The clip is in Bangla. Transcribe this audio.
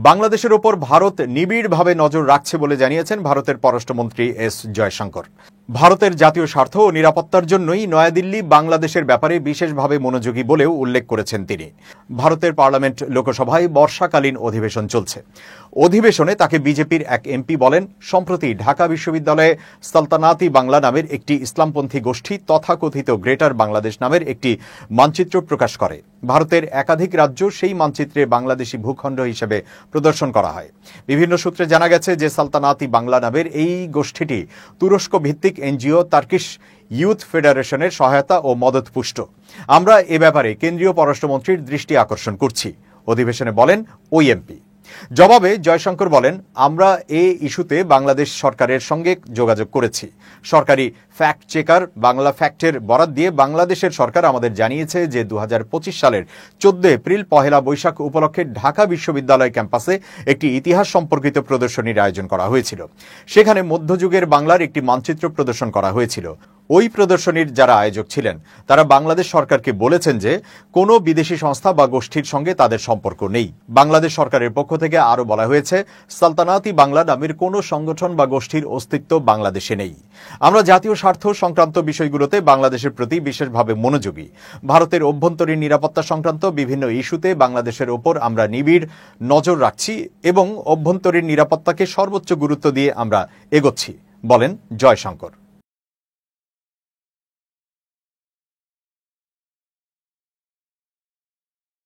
বাংলাদেশের ওপর ভারত নিবিড়ভাবে নজর রাখছে বলে জানিয়েছেন ভারতের পররাষ্ট্রমন্ত্রী এস জয়শঙ্কর। ভারতের জাতীয় স্বার্থ ও নিরাপত্তার জন্যই নয়াদিল্লি বাংলাদেশের ব্যাপারে বিশেষভাবে মনোযোগী বলেও উল্লেখ করেছেন তিনি। ভারতের পার্লামেন্ট লোকসভায় বর্ষাকালীন অধিবেশন চলছে। অধিবেশনে তাকে বিজেপির এক এমপি বলেন, সম্প্রতি ঢাকা বিশ্ববিদ্যালয়ে সালতানাতি বাংলা নামের একটি ইসলামপন্থী গোষ্ঠী তথাকথিত গ্রেটার বাংলাদেশ নামের একটি মানচিত্র প্রকাশ করে। ভারতের একাধিক রাজ্য সেই মানচিত্রে বাংলাদেশি ভূখণ্ড হিসেবে প্রদর্শন করা হয়। বিভিন্ন সূত্রে জানা গেছে যে সালতানাতি বাংলা নামের এই গোষ্ঠীটি তুরস্ক ভিত্তিক এনজিও টার্কিশ ইউথ ফেডারেশনের সহায়তা ও মদতপুষ্ট। আমরা এ ব্যাপারে কেন্দ্রীয় পররাষ্ট্রমন্ত্রীর দৃষ্টি আকর্ষণ করছি, অধিবেশনে বলেন ওই এমপি। জবাবে জয়শঙ্কর বলেন, আমরা এই ইস্যুতে বাংলাদেশ সরকারের সঙ্গে যোগাযোগ করেছি। সরকারি ফ্যাক্ট চেকার বাংলা ফ্যাক্টের বরাত দিয়ে বাংলাদেশের সরকার আমাদের জানিয়েছে যে 2025 সালের 14 এপ্রিল পহেলা বৈশাখ উপলক্ষে ঢাকা বিশ্ববিদ্যালয় ক্যাম্পাসে একটি ইতিহাস সম্পর্কিত প্রদর্শনীর আয়োজন করা হয়েছিল। সেখানে মধ্যযুগের বাংলার একটি মানচিত্র প্রদর্শন করা হয়েছিল। ওই প্রদর্শনীর যারা আয়োজক ছিলেন তারা বাংলাদেশ সরকারকে বলেছেন যে কোনো বিদেশি সংস্থা বা গোষ্ঠীর সঙ্গে তাদের সম্পর্ক নেই। বাংলাদেশ সরকারের পক্ষ থেকে আরও বলা হয়েছে, সালতানাতি বাংলা নামের কোনো সংগঠন বা গোষ্ঠীর অস্তিত্ব বাংলাদেশে নেই। আমরা জাতীয় স্বার্থ সংক্রান্ত বিষয়গুলোতে বাংলাদেশের প্রতি বিশেষভাবে মনোযোগী। ভারতের অভ্যন্তরীণ নিরাপত্তা সংক্রান্ত বিভিন্ন ইস্যুতে বাংলাদেশের ওপর আমরা নিবিড় নজর রাখছি এবং অভ্যন্তরীণ নিরাপত্তাকে সর্বোচ্চ গুরুত্ব দিয়ে আমরা এগোচ্ছি, বলেন জয়শঙ্কর।